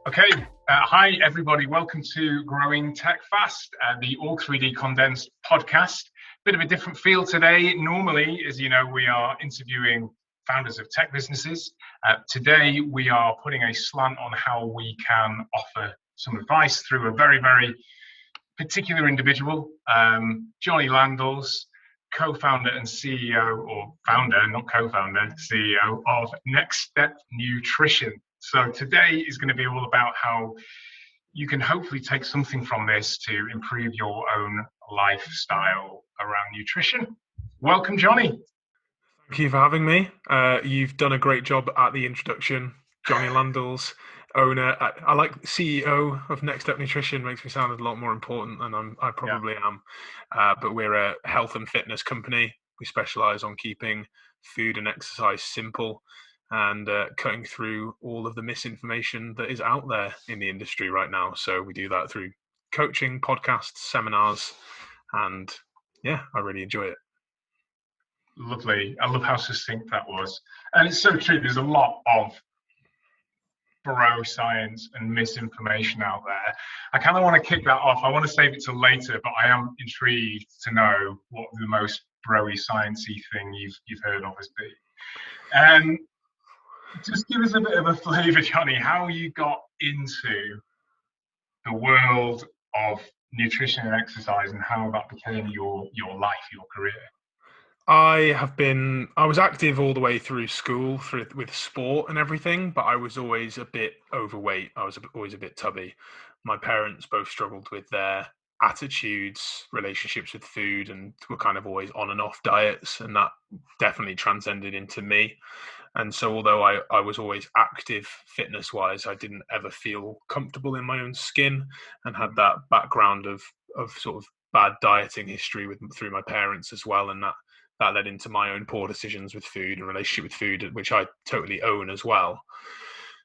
Okay, hi everybody. Welcome to Growing Tech Fast, the Org3D condensed podcast. Bit of a different feel today. Normally, as you know, we are interviewing founders of tech businesses. Today, we are putting a slant on how we can offer some advice through a very, very particular individual, Jonny Landels, co-founder and CEO, or founder, not co-founder, CEO of Next Step Nutrition. So today is going to be all about how you can hopefully take something from this to improve your own lifestyle around nutrition. Welcome, Jonny. Thank you for having me. You've done a great job at the introduction. Jonny Landels, owner. I like CEO of Next Step Nutrition. Makes me sound a lot more important than I probably am. But we're a health and fitness company. We specialize on keeping food and exercise simple and cutting through all of the misinformation that is out there in the industry right now. So we do that through coaching, podcasts, seminars, and yeah, I really enjoy it. Lovely. I love how succinct that was. And it's so true. There's a lot of bro science and misinformation out there. I kind of want to kick that off. I want to save it till later, but I am intrigued to know what the most bro-y sciencey thing you've heard of has been. Just give us a bit of a flavour, Jonny, how you got into the world of nutrition and exercise and how that became your life, your career. I was active all the way through school with sport and everything, but I was always a bit overweight. I was always a bit tubby. My parents both struggled with their attitudes, relationships with food, and were kind of always on and off diets, and that definitely transcended into me. And so although I was always active fitness wise, I didn't ever feel comfortable in my own skin and had that background of sort of bad dieting history through my parents as well, and that led into my own poor decisions with food and relationship with food, which I totally own as well.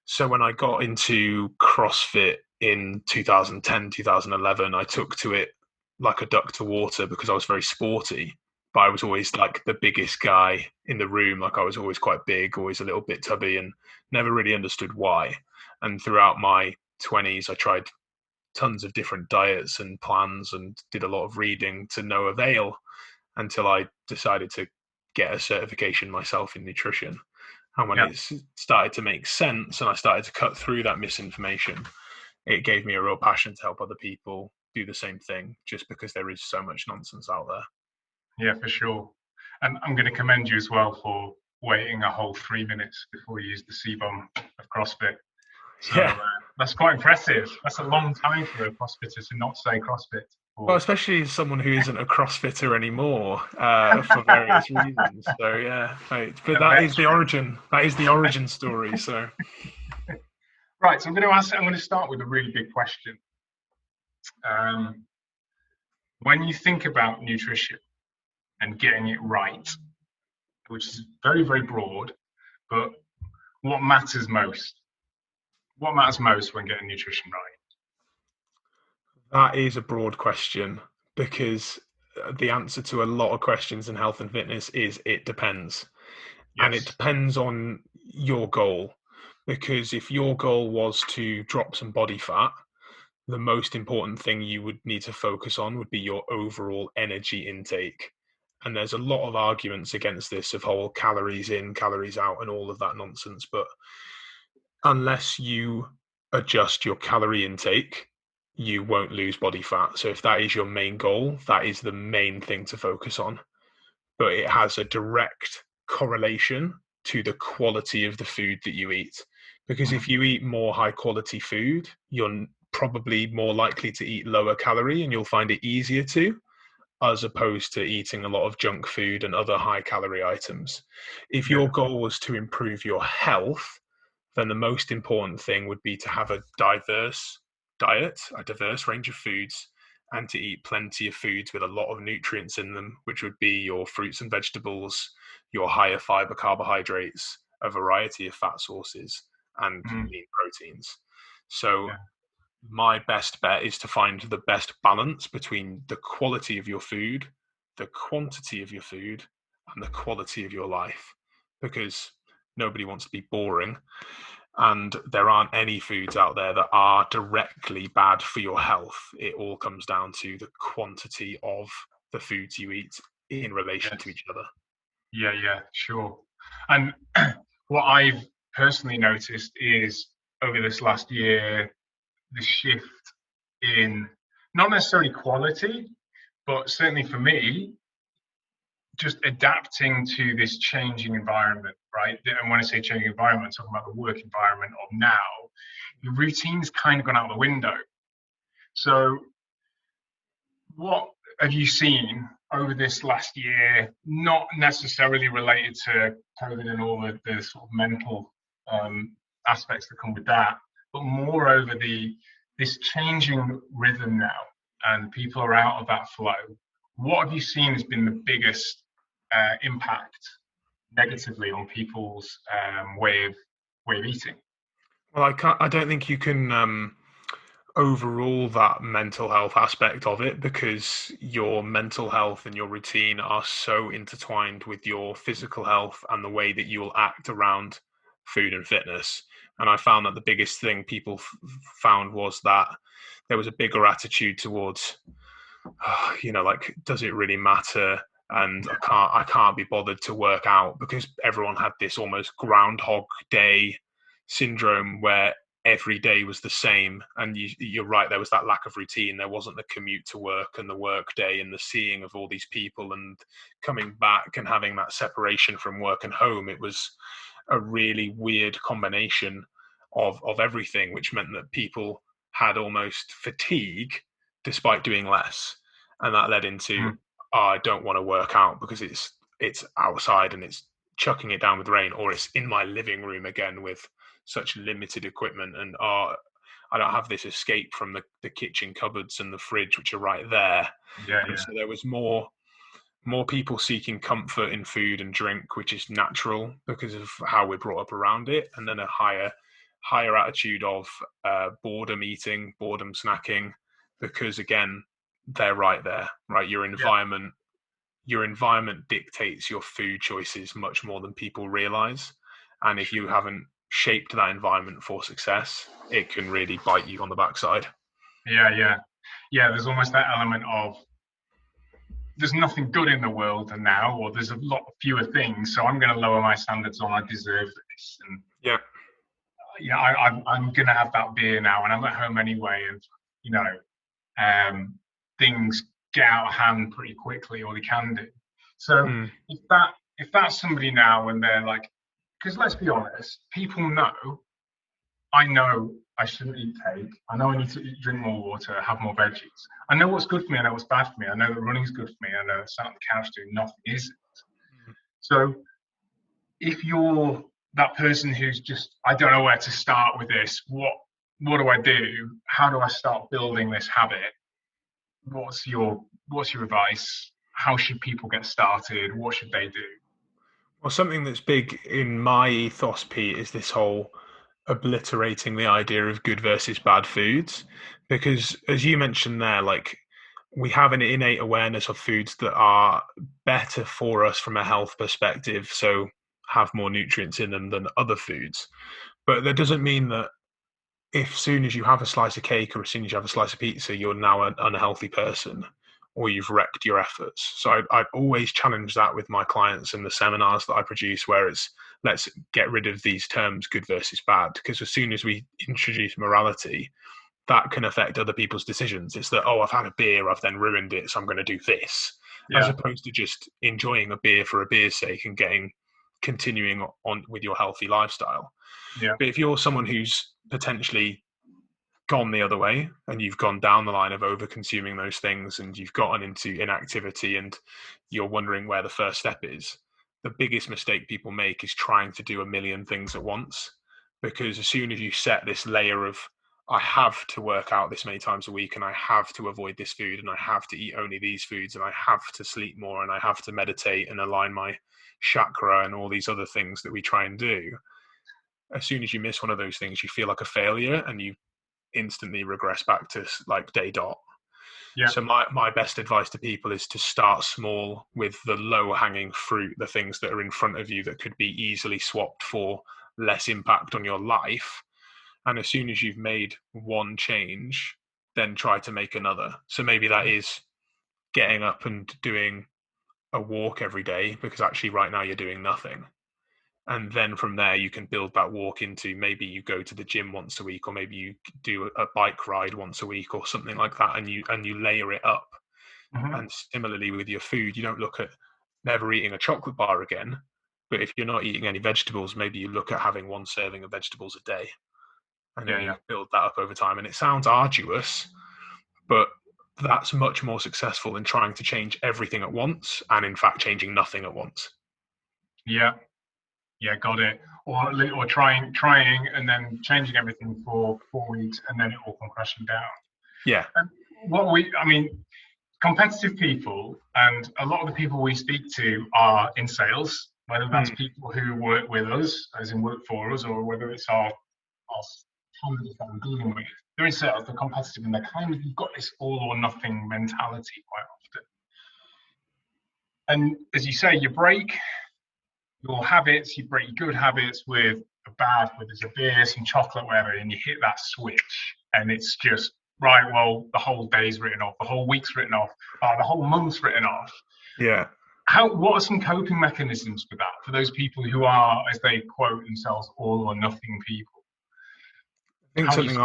So when I got into CrossFit in 2010, 2011, I took to it like a duck to water because I was very sporty, but I was always like the biggest guy in the room. Like I was always quite big, always a little bit tubby, and never really understood why. And throughout my 20s, I tried tons of different diets and plans and did a lot of reading to no avail until I decided to get a certification myself in nutrition. And when it started to make sense and I started to cut through that misinformation, it gave me a real passion to help other people do the same thing, just because there is so much nonsense out there. Yeah, for sure. And I'm going to commend you as well for waiting a whole 3 minutes before you used the C-bomb of CrossFit. So that's quite impressive. That's a long time for a CrossFitter to not say CrossFit. Well, especially as someone who isn't a CrossFitter anymore for various reasons. So yeah, right. But that is the origin. That is the origin story. So right. So I'm going to start with a really big question. When you think about nutrition and getting it right, which is very, very broad, but what matters most? What matters most when getting nutrition right? That is a broad question because the answer to a lot of questions in health and fitness is it depends. Yes. And it depends on your goal. Because if your goal was to drop some body fat, the most important thing you would need to focus on would be your overall energy intake. And there's a lot of arguments against this of whole calories in, calories out, and all of that nonsense. But unless you adjust your calorie intake, you won't lose body fat. So if that is your main goal, that is the main thing to focus on. But it has a direct correlation to the quality of the food that you eat. Because if you eat more high quality food, you're probably more likely to eat lower calorie and you'll find it easier to, as opposed to eating a lot of junk food and other high calorie items. If your goal was to improve your health, then the most important thing would be to have a diverse diet, a diverse range of foods, and to eat plenty of foods with a lot of nutrients in them, which would be your fruits and vegetables, your higher fiber carbohydrates, a variety of fat sources, and lean proteins. So my best bet is to find the best balance between the quality of your food, the quantity of your food, and the quality of your life, because nobody wants to be boring. and there aren't any foods out there that are directly bad for your health. It all comes down to the quantity of the foods you eat in relation to Yes. each other. Yeah, sure. And what I've personally noticed is over this last year, the shift in not necessarily quality, but certainly for me, just adapting to this changing environment, right? And when I say changing environment, I'm talking about the work environment of now. Your routine's kind of gone out the window. So, what have you seen over this last year, not necessarily related to COVID and all the sort of mental aspects that come with that, but more over this changing rhythm now, and people are out of that flow. What have you seen has been the biggest impact negatively on people's way of eating? Well, I don't think you can overrule that mental health aspect of it, because your mental health and your routine are so intertwined with your physical health and the way that you will act around food and fitness. And I found that the biggest thing people found was that there was a bigger attitude towards, like, does it really matter? And I can't be bothered to work out, because everyone had this almost Groundhog Day syndrome where every day was the same. And you're right, there was that lack of routine. There wasn't the commute to work and the work day and the seeing of all these people and coming back and having that separation from work and home. It was a really weird combination of everything, which meant that people had almost fatigue despite doing less. And that led into, I don't want to work out because it's outside and it's chucking it down with rain, or it's in my living room again with such limited equipment, and I don't have this escape from the kitchen cupboards and the fridge, which are right there. And Yeah. so there was more people seeking comfort in food and drink, which is natural because of how we're brought up around it, and then a higher attitude of boredom eating, boredom snacking, because again, they're right there, right? Your environment dictates your food choices much more than people realize. And if you haven't shaped that environment for success, it can really bite you on the backside. Yeah. There's almost that element of there's nothing good in the world now, or there's a lot fewer things, so I'm going to lower my standards on I deserve this. And Yeah. I'm going to have that beer now, and I'm at home anyway, and you know, things get out of hand pretty quickly, or they can do. So if that's somebody now and they're like, because let's be honest, people know I shouldn't eat cake. I know I need to drink more water, have more veggies. I know what's good for me. I know what's bad for me. I know that running's good for me. I know that sat on the couch doing nothing isn't. So if you're that person who's just, I don't know where to start with this, what do I do? How do I start building this habit? What's your advice? How should people get started? What should they do? Well, something that's big in my ethos, Pete, is this whole obliterating the idea of good versus bad foods. Because as you mentioned there, like, we have an innate awareness of foods that are better for us from a health perspective, so have more nutrients in them than other foods. But that doesn't mean that if soon as you have a slice of cake or as soon as you have a slice of pizza, you're now an unhealthy person or you've wrecked your efforts. So I'd always challenge that with my clients in the seminars that I produce, where it's, let's get rid of these terms good versus bad, because as soon as we introduce morality, that can affect other people's decisions. It's that, oh, I've had a beer, I've then ruined it, so I'm going to do this, as opposed to just enjoying a beer for a beer's sake and continuing on with your healthy lifestyle. But if you're someone who's potentially gone the other way and you've gone down the line of over consuming those things and you've gotten into inactivity and you're wondering where the first step is, the biggest mistake people make is trying to do a million things at once. Because as soon as you set this layer of, I have to work out this many times a week and I have to avoid this food and I have to eat only these foods and I have to sleep more and I have to meditate and align my chakra and all these other things that we try and do, as soon as you miss one of those things, you feel like a failure and you instantly regress back to like day dot. So my best advice to people is to start small with the low hanging fruit, the things that are in front of you that could be easily swapped for less impact on your life. And as soon as you've made one change, then try to make another. So maybe that is getting up and doing a walk every day, because actually right now you're doing nothing. And then from there you can build that walk into, maybe you go to the gym once a week, or maybe you do a bike ride once a week or something like that, and you layer it up. And similarly with your food, you don't look at never eating a chocolate bar again, but if you're not eating any vegetables, maybe you look at having one serving of vegetables a day, and then you build that up over time. And it sounds arduous, but that's much more successful than trying to change everything at once, and in fact changing nothing at once. Got it. Or trying and then changing everything for 4 weeks, and then it all come crashing down. Competitive people, and a lot of the people we speak to are in sales, whether that's people who work with us, as in work for us, or whether it's our candidates that we're dealing with. They're in sales, they're competitive, and they're kind of, you've got this all or nothing mentality quite often. And as you say, you break your habits, you break your good habits with a bad, whether it's a beer, some chocolate, whatever, and you hit that switch, and it's just, right, well, the whole day's written off, the whole week's written off, the whole month's written off. What are some coping mechanisms for that, for those people who are, as they quote themselves, all or nothing people? I think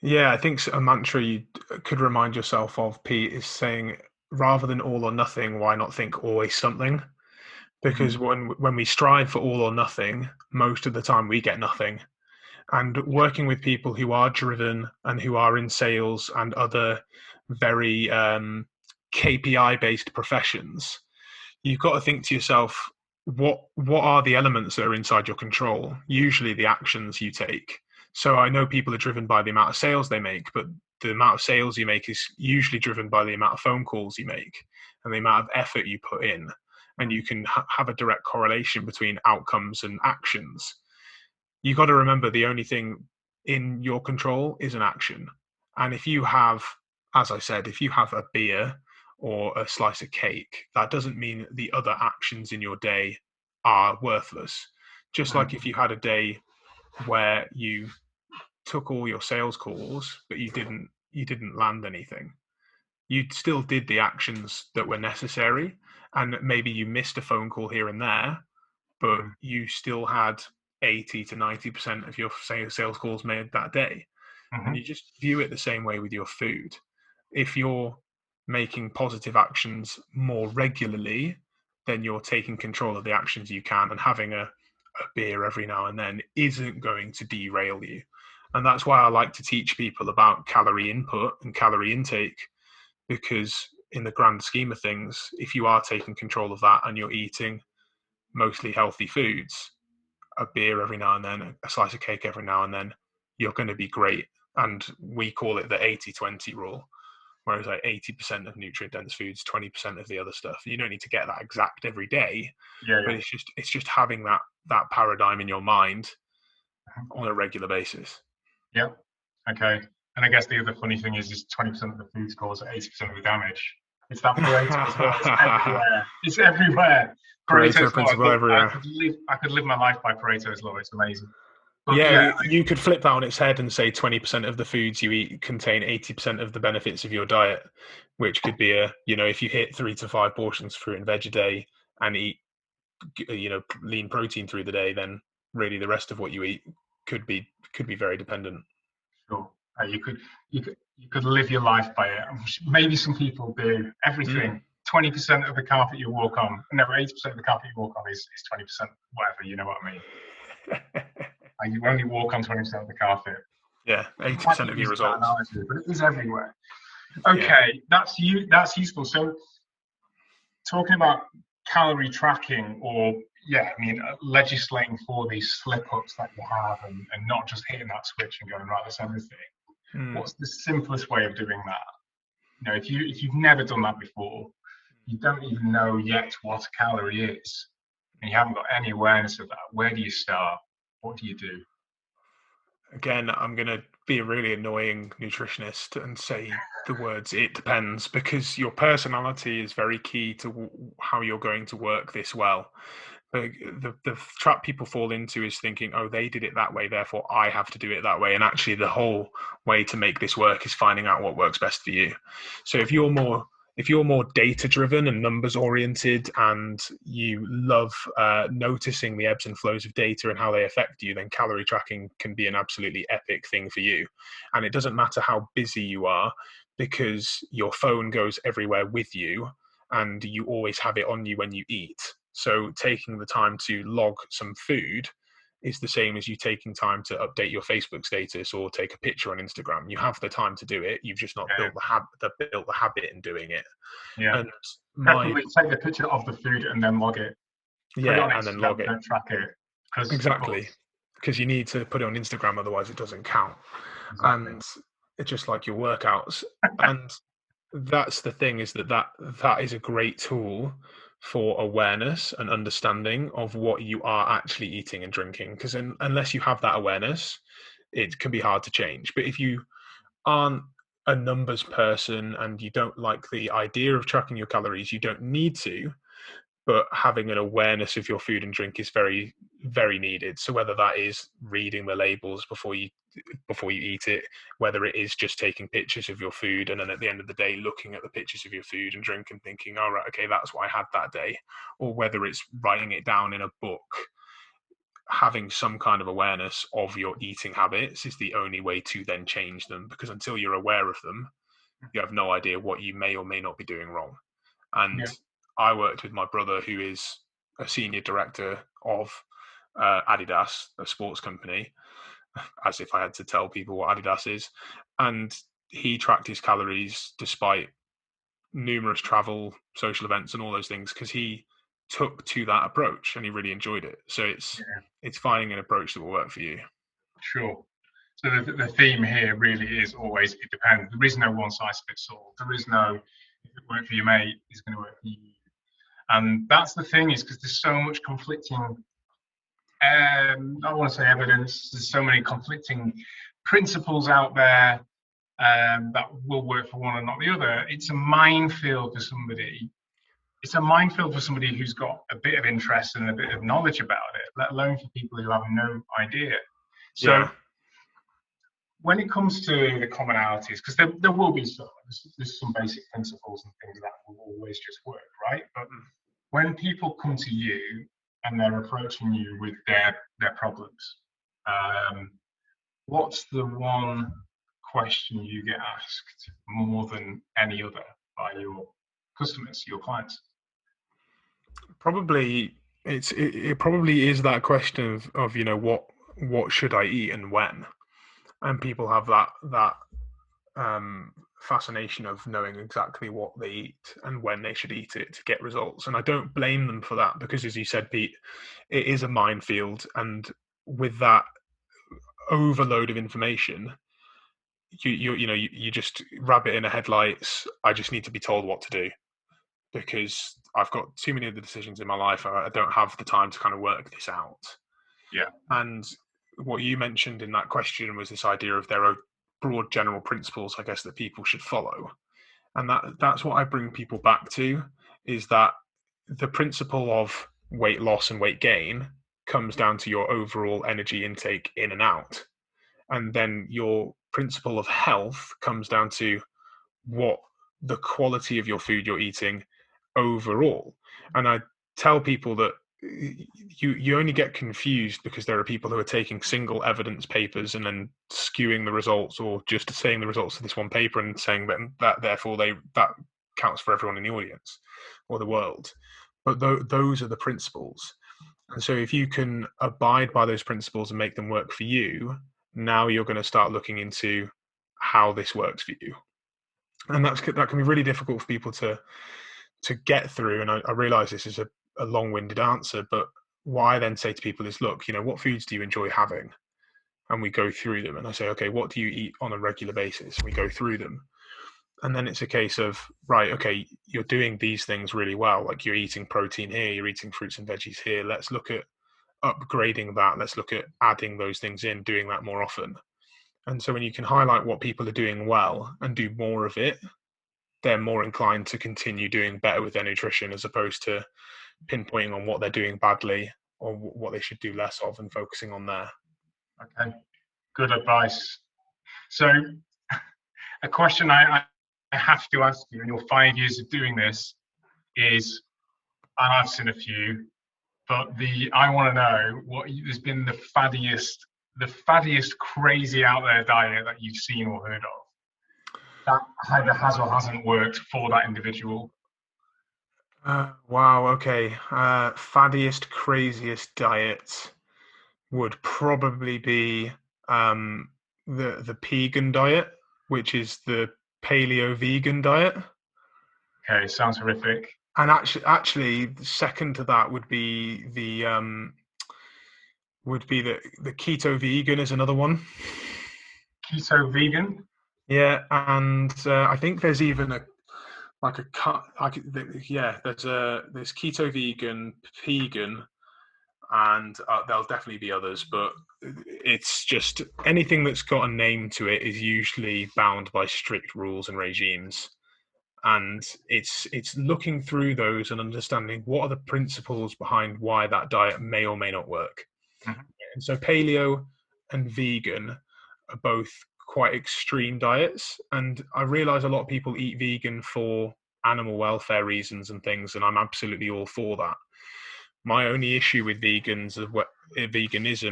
I think a mantra you could remind yourself of, Pete, is saying, rather than all or nothing, why not think always something? Because when we strive for all or nothing, most of the time we get nothing. And working with people who are driven and who are in sales and other very KPI-based professions, you've got to think to yourself, what are the elements that are inside your control? Usually the actions you take. So I know people are driven by the amount of sales they make, but the amount of sales you make is usually driven by the amount of phone calls you make and the amount of effort you put in. And you can have a direct correlation between outcomes and actions. You got to remember, the only thing in your control is an action. And if you have, as I said, if you have a beer or a slice of cake, that doesn't mean the other actions in your day are worthless. Just like if you had a day where you took all your sales calls, but you didn't land anything, you still did the actions that were necessary. And maybe you missed a phone call here and there, but you still had 80 to 90% of your sales calls made that day. And you just view it the same way with your food. If you're making positive actions more regularly, then you're taking control of the actions you can, and having a beer every now and then isn't going to derail you. And that's why I like to teach people about calorie input and calorie intake, because in the grand scheme of things, if you are taking control of that and you're eating mostly healthy foods, a beer every now and then, a slice of cake every now and then, you're going to be great. And we call it the 80-20 rule, whereas like 80% of nutrient-dense foods, 20% of the other stuff. You don't need to get that exact every day, but it's just having that paradigm in your mind on a regular basis. Yeah. Okay. And I guess the other funny thing is 20% of the foods cause 80% of the damage. It's that Pareto as well. It's everywhere. It's everywhere. Pareto principle everywhere. I could live my life by Pareto's law. It's amazing. But you could flip that on its head and say 20% of the foods you eat contain 80% of the benefits of your diet, which could be if you hit 3 to 5 portions of fruit and veg a day and eat, lean protein through the day, then really the rest of what you eat could be very dependent. Sure. You could live your life by it. Maybe some people do everything. 20% of the carpet you walk on. No, 80% of the carpet you walk on is 20%, whatever. You know what I mean? You only walk on 20% of the carpet. Yeah, 80% of your results. But it is everywhere. Okay, that's useful. So, talking about calorie tracking, or legislating for these slip-ups that you have, and not just hitting that switch and going, right, that's everything. What's the simplest way of doing that? If you've never done that before, you don't even know yet what a calorie is, and you haven't got any awareness of that. Where do you start? What do you do? Again, I'm going to be a really annoying nutritionist and say the words "it depends," because your personality is very key to how you're going to work this well. The trap people fall into is thinking, oh, they did it that way, therefore I have to do it that way. And actually, the whole way to make this work is finding out what works best for you. So if you're more data driven and numbers oriented, and you love noticing the ebbs and flows of data and how they affect you, then calorie tracking can be an absolutely epic thing for you. And it doesn't matter how busy you are, because your phone goes everywhere with you and you always have it on you when you eat. So taking the time to log some food is the same as you taking time to update your Facebook status or take a picture on Instagram. You have the time to do it. You've just not built the habit in doing it. Yeah. And Definitely take the picture of the food and then log it. Put it on and then log it. Don't track it. Exactly. Because you need to put it on Instagram, otherwise it doesn't count. Exactly. And it's just like your workouts. And that's the thing, is that is a great tool for awareness and understanding of what you are actually eating and drinking. Because unless you have that awareness, it can be hard to change. But if you aren't a numbers person and you don't like the idea of tracking your calories, you don't need to. But having an awareness of your food and drink is very, very needed. So whether that is reading the labels before you eat it, whether it is just taking pictures of your food and then at the end of the day looking at the pictures of your food and drink and thinking, all right, okay, that's what I had that day, or whether it's writing it down in a book, having some kind of awareness of your eating habits is the only way to then change them, because until you're aware of them, you have no idea what you may or may not be doing wrong. And I worked with my brother, who is a senior director of Adidas, a sports company, as if I had to tell people what Adidas is. And he tracked his calories despite numerous travel, social events, and all those things, because he took to that approach and he really enjoyed it. So it's finding an approach that will work for you. Sure. So the theme here really is always, it depends. There is no one size fits all. There is no, if it worked for your mate, it's going to work for you. And that's the thing, is because there's so much conflicting, I want to say evidence, there's so many conflicting principles out there that will work for one and not the other. It's a minefield for somebody. It's a minefield for somebody who's got a bit of interest and a bit of knowledge about it, let alone for people who have no idea. So when it comes to the commonalities, because there will be there's some basic principles and things that will always just work, right? But when people come to you and they're approaching you with their problems, what's the one question you get asked more than any other by your customers, your clients? Probably it probably is that question of what should I eat and when, and people have that fascination of knowing exactly what they eat and when they should eat it to get results. And I don't blame them for that, because as you said, Pete, it is a minefield, and with that overload of information, you just rabbit in a headlights. I just need to be told what to do, because I've got too many of the decisions in my life. I don't have the time to kind of work this out. Yeah. And what you mentioned in that question was this idea of there are broad general principles, I guess, that people should follow. And that's what I bring people back to, is that the principle of weight loss and weight gain comes down to your overall energy intake in and out. And then your principle of health comes down to what the quality of your food you're eating overall. And I tell people that you only get confused because there are people who are taking single evidence papers and then skewing the results, or just saying the results of this one paper and saying that therefore that counts for everyone in the audience or the world. But those are the principles. And so if you can abide by those principles and make them work for you, now you're going to start looking into how this works for you. And that can be really difficult for people to get through. And I realize this is a long-winded answer, but what I then say to people is, look, what foods do you enjoy having? And we go through them. And I say, okay, what do you eat on a regular basis? We go through them. And then it's a case of, right, okay, you're doing these things really well. Like, you're eating protein here, you're eating fruits and veggies here. Let's look at upgrading that. Let's look at adding those things in, doing that more often. And so when you can highlight what people are doing well and do more of it, they're more inclined to continue doing better with their nutrition, as opposed to pinpointing on what they're doing badly or what they should do less of and focusing on there. Okay, good advice. So a question I have to ask you in your 5 years of doing this is, and I've seen a few, but I want to know what has been the fattiest crazy out there diet that you've seen or heard of that either has or hasn't worked for that individual. Wow. Okay. Fattiest, craziest diet would probably be the Pegan diet, which is the paleo vegan diet. Okay, sounds horrific. And actually, second to that would be the keto vegan is another one. Keto vegan. Yeah, and I think there's even there's keto vegan, vegan, and there'll definitely be others, but it's just anything that's got a name to it is usually bound by strict rules and regimes. And it's looking through those and understanding what are the principles behind why that diet may or may not work. Mm-hmm. And so paleo and vegan are both quite extreme diets, and I realize a lot of people eat vegan for animal welfare reasons and things, and I'm absolutely all for that. My only issue with veganism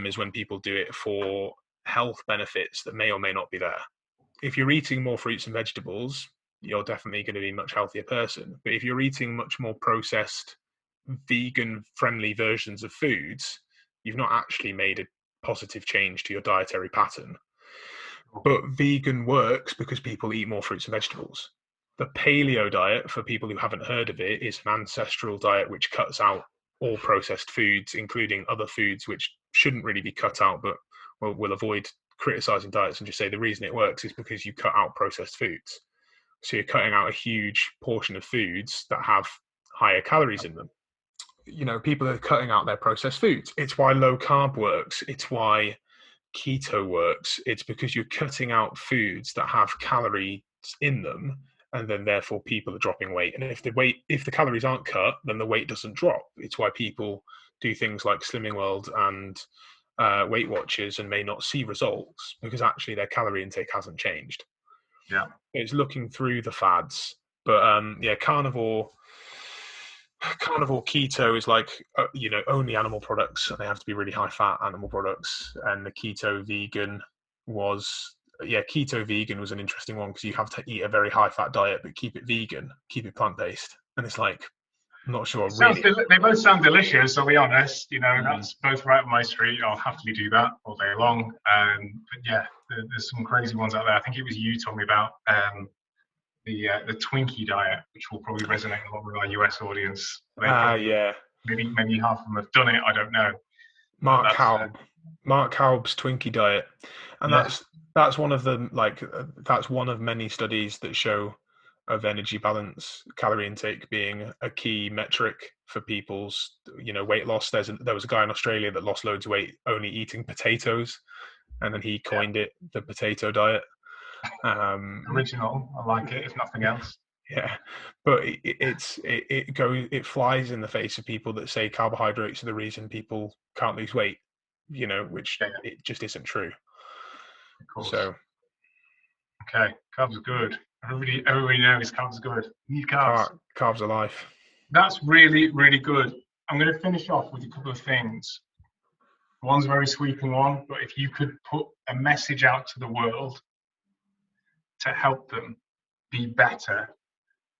is when people do it for health benefits that may or may not be there. If you're eating more fruits and vegetables, you're definitely going to be a much healthier person. But if you're eating much more processed, vegan-friendly versions of foods, you've not actually made a positive change to your dietary pattern. But vegan works because people eat more fruits and vegetables. The paleo diet, for people who haven't heard of it, is an ancestral diet which cuts out all processed foods, including other foods which shouldn't really be cut out, but we'll avoid criticizing diets and just say the reason it works is because you cut out processed foods. So you're cutting out a huge portion of foods that have higher calories in them. People are cutting out their processed foods. It's why low carb works. It's why keto works. It's because you're cutting out foods that have calories in them, and then therefore people are dropping weight. And if the calories aren't cut, then the weight doesn't drop. It's why people do things like Slimming World and Weight Watchers and may not see results, because actually their calorie intake hasn't changed. Yeah, it's looking through the fads. But carnivore keto is like only animal products, and they have to be really high fat animal products. And the keto vegan was an interesting one, because you have to eat a very high fat diet but keep it vegan, keep it plant based, and it's like, I'm not sure really. They both sound delicious, I'll be honest. That's both right up my street. I'll happily do that all day long. But yeah, there's some crazy ones out there. I think it was you told me about the Twinkie diet, which will probably resonate a lot with our US audience. Yeah. Maybe half of them have done it. I don't know. Mark Halb's Twinkie diet, and that's one of that's one of many studies that show of energy balance, calorie intake being a key metric for people's weight loss. There was a guy in Australia that lost loads of weight only eating potatoes, and then he coined it the potato diet. Original, I like it, if nothing else. Yeah, but it flies in the face of people that say carbohydrates are the reason people can't lose weight, which it just isn't true. Of course. So, okay, carbs are good. Everybody knows carbs are good. You need carbs. Carbs are life. That's really, really good. I'm going to finish off with a couple of things. One's a very sweeping one, but if you could put a message out to the world to help them be better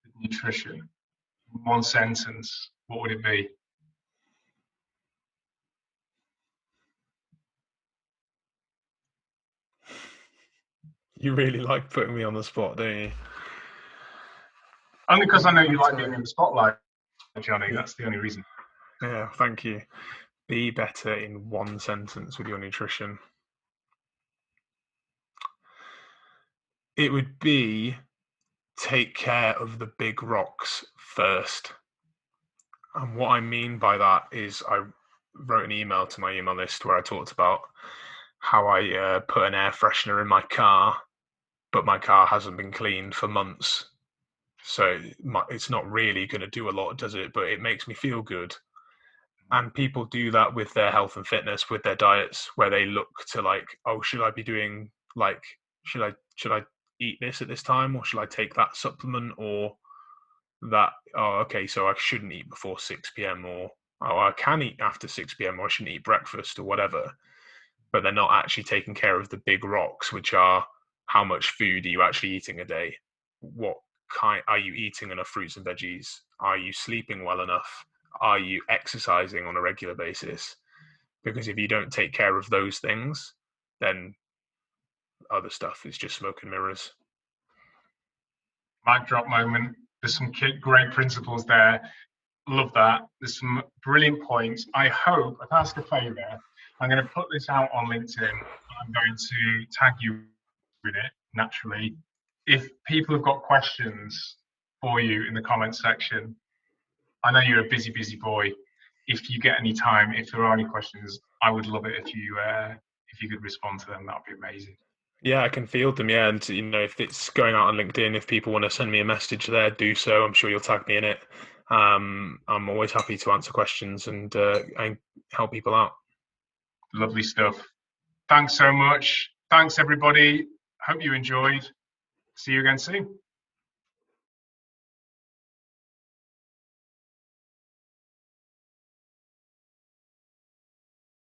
with nutrition, in one sentence, what would it be? You really like putting me on the spot, don't you? Only because I know you like being in the spotlight, Johnny. That's the only reason. Yeah, thank you. Be better in one sentence with your nutrition. It would be take care of the big rocks first. And what I mean by that is I wrote an email to my email list where I talked about how I put an air freshener in my car, but my car hasn't been cleaned for months. So it's not really going to do a lot, does it? But it makes me feel good. And people do that with their health and fitness, with their diets, where they look to like, oh, should I be doing like, should I eat this at this time, or should I take that supplement, or that? Oh, okay, so I shouldn't eat before 6 p.m., or oh, I can eat after 6 p.m., or I shouldn't eat breakfast, or whatever. But they're not actually taking care of the big rocks, which are how much food are you actually eating a day? What kind are you eating enough fruits and veggies? Are you sleeping well enough? Are you exercising on a regular basis? Because if you don't take care of those things, then other stuff is just smoke and mirrors. Mic drop moment. There's some great principles there. Love that. There's some brilliant points. I hope, if I ask a favor, I'm going to put this out on LinkedIn. I'm going to tag you with it naturally. If people have got questions for you in the comments section, I know you're a busy, busy boy. If you get any time, if there are any questions, I would love it if you could respond to them. That would be amazing. Yeah, I can field them. Yeah, and if it's going out on LinkedIn, if people want to send me a message there, do so. I'm sure you'll tag me in it. I'm always happy to answer questions and help people out. Lovely stuff. Thanks so much. Thanks, everybody. Hope you enjoyed. See you again soon.